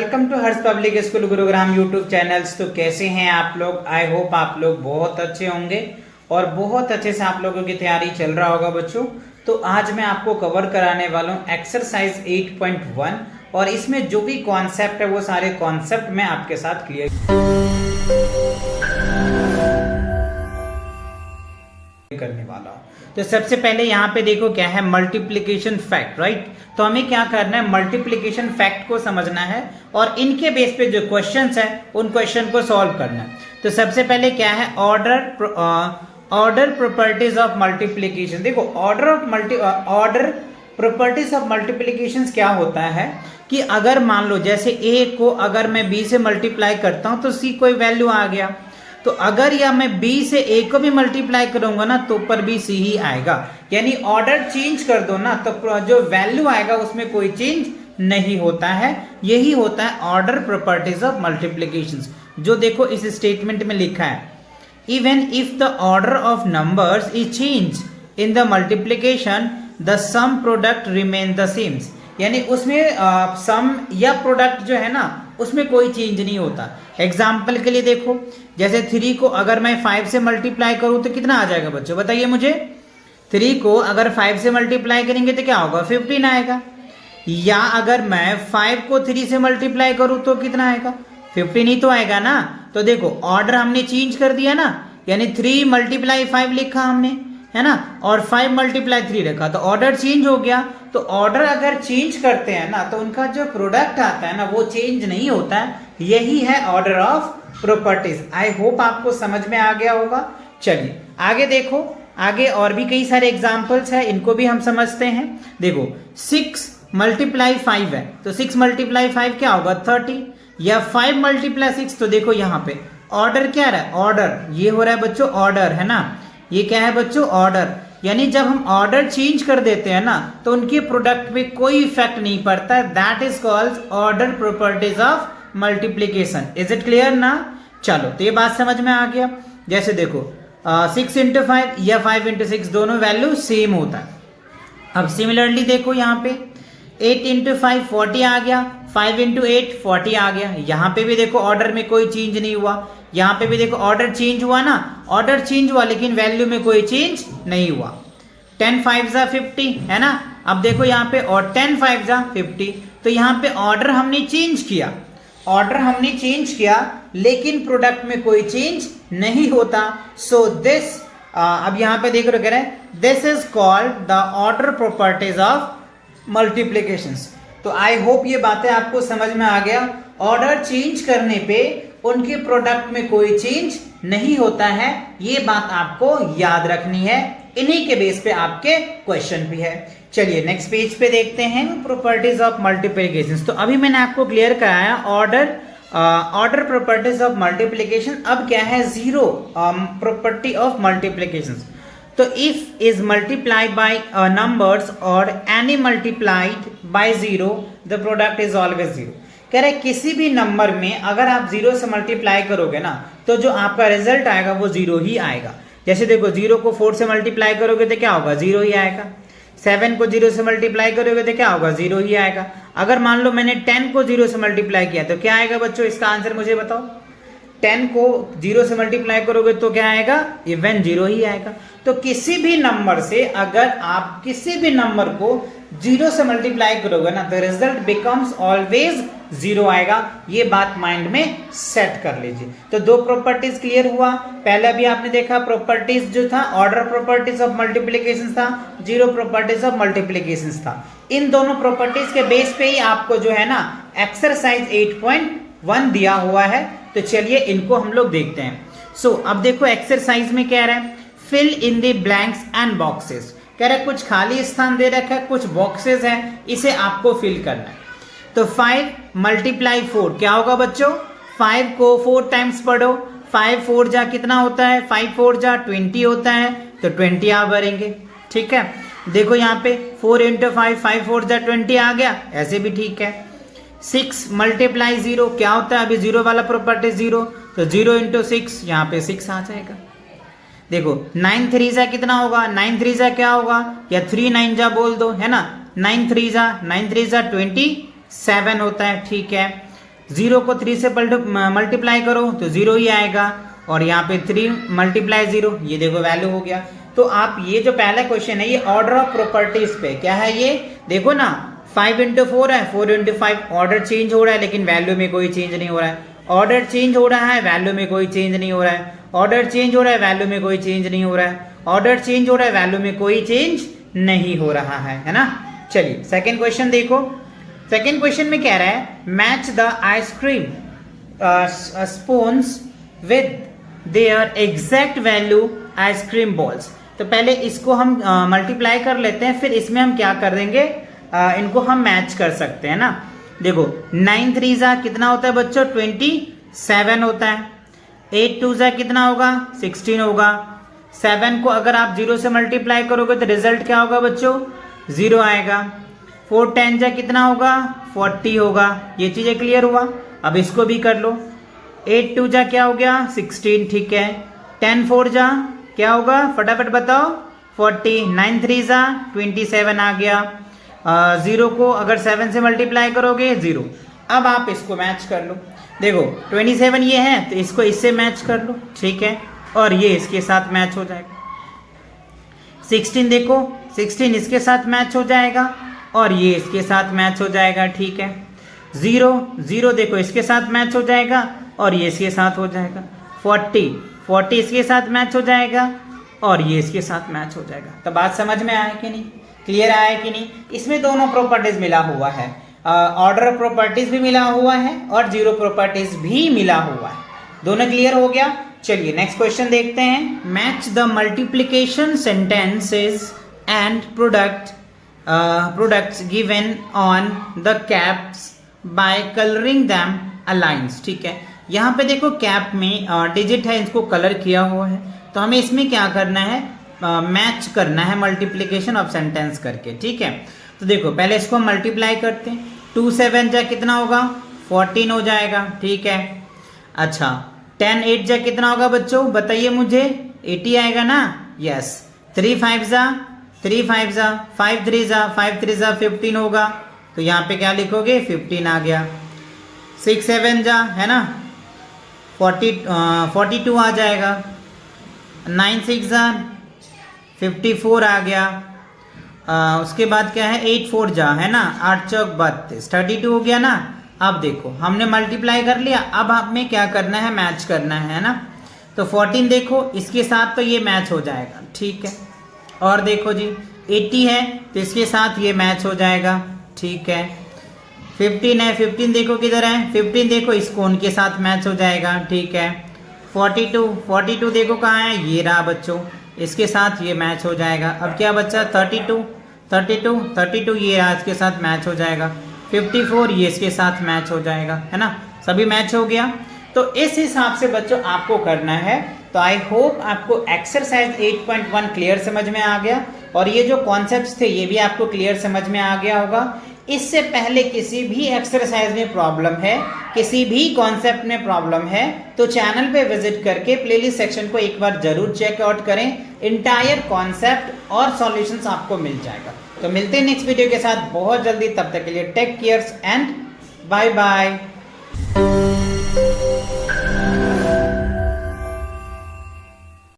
Welcome to Harsh public school Gurugram YouTube channels. तो कैसे हैं आप लोग? आई होप आप लोग बहुत अच्छे होंगे और बहुत अच्छे से आप लोगों की तैयारी चल रहा होगा बच्चों। तो आज मैं आपको कवर कराने वाला हूँ एक्सरसाइज 8.1 और इसमें जो भी कॉन्सेप्ट है वो सारे कॉन्सेप्ट मैं आपके साथ क्लियर करने वाला हूँ। तो सबसे पहले यहाँ पे देखो क्या है, मल्टीप्लिकेशन फैक्ट, राइट। तो हमें क्या करना है, मल्टीप्लिकेशन फैक्ट को समझना है और इनके बेस पे जो क्वेश्चंस है उन क्वेश्चन को सॉल्व करना है। तो सबसे पहले क्या है, ऑर्डर प्रॉपर्टीज ऑफ मल्टीप्लिकेशन। देखो ऑर्डर प्रॉपर्टीज ऑफ मल्टीप्लिकेशन क्या होता है कि अगर मान लो जैसे a को अगर मैं b से मल्टीप्लाई करता हूं तो c कोई वैल्यू आ गया, तो अगर या मैं b से a को भी मल्टीप्लाई करूंगा ना तो ऊपर भी c ही आएगा। यानी ऑर्डर चेंज कर दो ना तो जो वैल्यू आएगा उसमें कोई चेंज नहीं होता है। यही होता है ऑर्डर प्रॉपर्टीज ऑफ मल्टीप्लिकेशन। जो देखो इस स्टेटमेंट में लिखा है, even if the order of numbers is change in the multiplication the sum product remain the same. यानी उसमें सम या प्रोडक्ट जो है ना उसमें कोई चेंज नहीं होता। एग्जाम्पल के लिए देखो, जैसे 3 को अगर मैं 5 से मल्टीप्लाई करूं तो कितना आ जाएगा बच्चों, बताइए मुझे। 3 को अगर 5 से मल्टीप्लाई करेंगे तो क्या होगा, 15 आएगा। या अगर मैं 5 को 3 से मल्टीप्लाई करूं तो कितना आएगा, 15 ही तो आएगा ना। तो देखो ऑर्डर हमने चेंज कर दिया ना, यानी 3 मल्टीप्लाई 5 लिखा हमने, है ना, और 5 मल्टीप्लाई 3 रखा, तो ऑर्डर चेंज हो गया। तो ऑर्डर अगर चेंज करते हैं ना तो उनका जो प्रोडक्ट आता है ना वो चेंज नहीं होता है। यही है order of properties. I hope आपको समझ में आ गया होगा। चलिए आगे देखो, आगे और भी कई सारे एग्जाम्पल्स है, इनको भी हम समझते हैं। देखो 6 मल्टीप्लाई 5 है तो 6 मल्टीप्लाई 5 क्या होगा, 30। या 5 मल्टीप्लाई 6, तो देखो यहाँ पे ऑर्डर क्या रहा है, ऑर्डर ये हो रहा है बच्चों, ऑर्डर है ना, ये क्या है बच्चों, ऑर्डर। यानी जब हम ऑर्डर चेंज कर देते हैं ना तो उनके प्रोडक्ट पे कोई इफेक्ट नहीं पड़ता है। That is called order properties of multiplication. Is it clear ना? चलो तो ये बात समझ में आ गया। जैसे देखो 6 इंटू 5 या 5 इंटू 6 दोनों वैल्यू सेम होता है। अब सिमिलरली देखो यहाँ पे 8 इंटू 5 40 आ गया, 5 इंटू 8 40 आ गया। यहाँ पे भी देखो ऑर्डर में कोई चेंज नहीं हुआ। यहाँ पे भी देखो ऑर्डर चेंज हुआ ना, ऑर्डर चेंज हुआ लेकिन वैल्यू में कोई चेंज नहीं हुआ। 10 5 जा 50 है ना। अब देखो यहाँ पे और 10 5 जा 50, तो यहाँ पे ऑर्डर हमने चेंज किया, ऑर्डर हमने चेंज किया लेकिन प्रोडक्ट में कोई चेंज नहीं होता। सो दिस अब यहाँ पे देख रहे कह रहे हैं this is called the order properties of multiplications. तो आई होप ये बातें आपको समझ में आ गया। ऑर्डर चेंज करने पे उनके प्रोडक्ट में कोई चेंज नहीं होता है, ये बात आपको याद रखनी है। इन्हीं के बेस पे आपके क्वेश्चन भी है। चलिए नेक्स्ट पेज पे देखते हैं प्रॉपर्टीज ऑफ मल्टीप्लिकेशन। तो अभी मैंने आपको क्लियर कराया ऑर्डर प्रॉपर्टीज ऑफ मल्टीप्लिकेशन। अब क्या है, जीरो प्रॉपर्टी ऑफ मल्टीप्लिकेशन। तो if is multiplied by numbers और any multiplied by zero the product is always zero. कह रहे किसी भी नंबर में अगर आप 0 से मल्टीप्लाई करोगे ना तो जो आपका रिजल्ट आएगा वो 0 ही आएगा। जैसे देखो 0 को 4 से मल्टीप्लाई करोगे तो क्या होगा, 0 ही आएगा। 7 को 0 से मल्टीप्लाई करोगे तो क्या होगा, 0 ही आएगा। अगर मान लो मैंने 10 को 0 से मल्टीप्लाई किया तो क्या आएगा बच्चों, इसका आंसर मुझे बताओ। 10 को 0 से मल्टीप्लाई करोगे तो क्या आएगा, इवन 0 ही आएगा। तो किसी भी नंबर से अगर आप किसी भी नंबर को 0 से मल्टीप्लाई करोगे ना तो रिजल्ट बिकम्स ऑलवेज 0 आएगा। ये बात माइंड में सेट कर लीजिए। तो दो प्रॉपर्टीज क्लियर हुआ। पहले भी आपने देखा प्रॉपर्टीज जो था ऑर्डर प्रॉपर्टीज ऑफ मल्टीप्लिकेशन था, जीरो प्रॉपर्टीज ऑफ मल्टीप्लिकेशन था। इन दोनों प्रॉपर्टीज के बेस पे ही आपको जो है ना एक्सरसाइज 8.1 दिया हुआ है। तो चलिए इनको हम लोग देखते हैं। सो अब देखो एक्सरसाइज में क्या रहा है, fill in the blanks and boxes. कह रहा है कुछ खाली स्थान दे रखा है, कुछ बॉक्सेस हैं, इसे आपको फिल करना है। तो 5 मल्टीप्लाई 4 क्या होगा बच्चों, 5 को 4 टाइम्स पढ़ो। 5 4 जा कितना होता है, 5 4 जा 20 होता है, तो 20 आप भरेंगे। ठीक है, देखो यहाँ पे 4 इंटू 5 5 4 जा 20 आ गया, ऐसे भी ठीक है। 6 मल्टीप्लाई 0 क्या होता है, अभी 0 वाला प्रॉपर्टी 0, तो 0 इंटू 6 यहाँ पे 6 आ जाएगा। देखो 9 3 जा कितना होगा, 9 3 जा क्या होगा, या 3 9 जा बोल दो, है ना। 9 3 जा 27 होता है, ठीक है। 0 को 3 से मल्टीप्लाई करो तो 0 ही आएगा, और यहाँ पे 3 मल्टीप्लाई 0, ये देखो वैल्यू हो गया। तो आप ये जो पहला क्वेश्चन है ये ऑर्डर ऑफ प्रॉपर्टीज पे क्या है, ये देखो ना 5 इंटू 4 है, 4 इंटू 5, ऑर्डर चेंज हो रहा है लेकिन वैल्यू में कोई चेंज नहीं हो रहा है, ऑर्डर चेंज हो रहा है वैल्यू में कोई चेंज नहीं हो रहा है, ऑर्डर चेंज हो रहा है वैल्यू में कोई चेंज नहीं हो रहा है, ऑर्डर चेंज हो रहा है वैल्यू में कोई चेंज नहीं हो रहा है ना। चलिए सेकेंड क्वेश्चन देखो। सेकेंड क्वेश्चन में कह रहा है match the ice cream spoons with their exact value ice cream balls. तो पहले इसको हम मल्टीप्लाई कर लेते हैं, फिर इसमें हम क्या कर देंगे, इनको हम मैच कर सकते हैं ना। देखो 9 3 जा कितना होता है बच्चों, 27 होता है, 8 2 जा कितना होगा, 16 होगा। 7 को अगर आप 0 से मल्टीप्लाई करोगे तो रिजल्ट क्या होगा बच्चों, 0 आएगा। 4 10 जा कितना होगा, 40 होगा। ये चीजें क्लियर हुआ। अब इसको भी कर लो, 8 2 जा क्या हो गया, 16, ठीक है। 10 4 जा क्या होगा, फटाफट बताओ, 40। 9 3 जा 27 आ गया। 0 को अगर 7 से मल्टीप्लाई करोगे 0। अब आप इसको मैच कर लो, देखो 27 ये है तो इसको इससे मैच कर लो, ठीक है, और ये इसके साथ मैच हो जाएगा। 16 देखो, 16 इसके साथ मैच हो जाएगा और ये इसके साथ मैच हो जाएगा, ठीक है। 0 0 देखो इसके साथ मैच हो जाएगा और ये इसके साथ हो जाएगा। 40 इसके साथ मैच हो जाएगा और ये इसके साथ मैच हो जाएगा। तो बात समझ में आया कि नहीं, क्लियर आया कि नहीं। इसमें दोनों प्रॉपर्टीज मिला हुआ है, ऑर्डर प्रॉपर्टीज भी मिला हुआ है और जीरो प्रॉपर्टीज भी मिला हुआ है, दोनों क्लियर हो गया। चलिए नेक्स्ट क्वेश्चन देखते हैं। Match the multiplication sentences and products given on the caps by colouring them alliance. ठीक है, यहाँ पे देखो कैप में डिजिट है, इसको कलर किया हुआ है, तो हमें इसमें क्या करना है, मैच करना है मल्टीप्लिकेशन ऑफ सेंटेंस करके। ठीक है, तो देखो पहले इसको मल्टीप्लाई करते हैं। 2 7 जा कितना होगा, 14 हो जाएगा, ठीक है। अच्छा 10 8 जा कितना होगा बच्चों, बताइए मुझे, 80 आएगा ना, यस। 3 5 जा 3 5 जा 5 3 जा 5 3 जा 15 होगा, तो यहाँ पे क्या लिखोगे, 15 आ गया। 6 7 जा है ना, 42 आ जाएगा। 9 6 जा 54 आ गया। उसके बाद क्या है, 8 4 जा है ना, 8 चौक 32, 32 हो गया ना। अब देखो हमने मल्टीप्लाई कर लिया, अब हमें क्या करना है, मैच करना है ना। तो 14 देखो इसके साथ तो ये मैच हो जाएगा, ठीक है। और देखो जी 80 है तो इसके साथ ये मैच हो जाएगा, ठीक है। 15 है, 15 देखो किधर है, 15 देखो इस कोन के साथ मैच हो जाएगा, ठीक है। 42 देखो कहाँ है, ये रहा बच्चों, इसके साथ ये मैच हो जाएगा। अब क्या बच्चा, 32 ये रहा, इसके साथ मैच हो जाएगा। 54 ये इसके साथ मैच हो जाएगा, है ना, सभी मैच हो गया। तो इस हिसाब से बच्चों आपको करना है। तो आई होप आपको एक्सरसाइज 8.1 क्लियर समझ में आ गया, और ये जो कॉन्सेप्ट्स थे ये भी आपको क्लियर समझ में आ गया होगा। इससे पहले किसी भी एक्सरसाइज में प्रॉब्लम है, किसी भी कॉन्सेप्ट में प्रॉब्लम है, तो चैनल पे विजिट करके प्लेलिस्ट सेक्शन को एक बार जरूर चेकआउट करें, इंटायर कॉन्सेप्ट और सॉल्यूशंस आपको मिल जाएगा। तो मिलते हैं नेक्स्ट वीडियो के साथ बहुत जल्दी, तब तक के लिए take cares and bye bye.